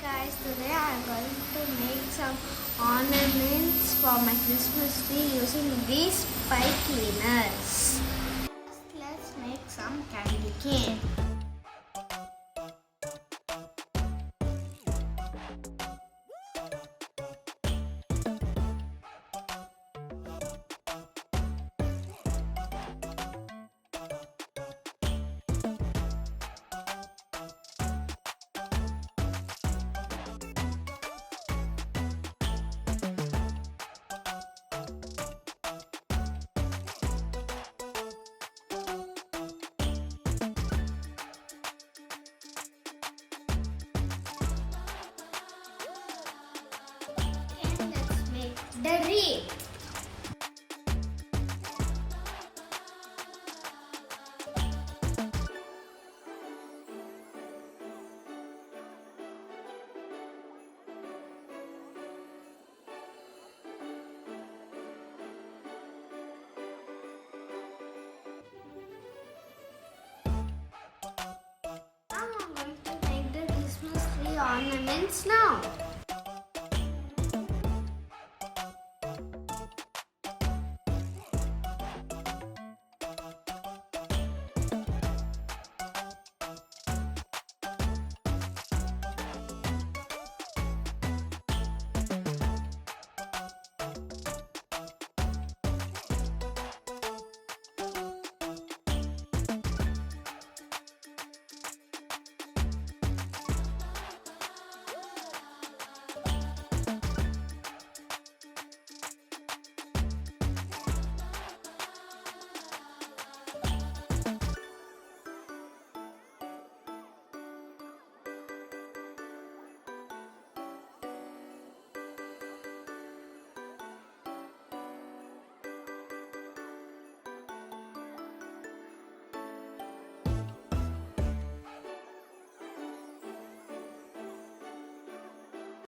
Guys, today I am going to make some ornaments for my Christmas tree using these pipe cleaners. First, let's make some candy cane. The wreath. Now I'm going to make the Christmas tree ornaments now.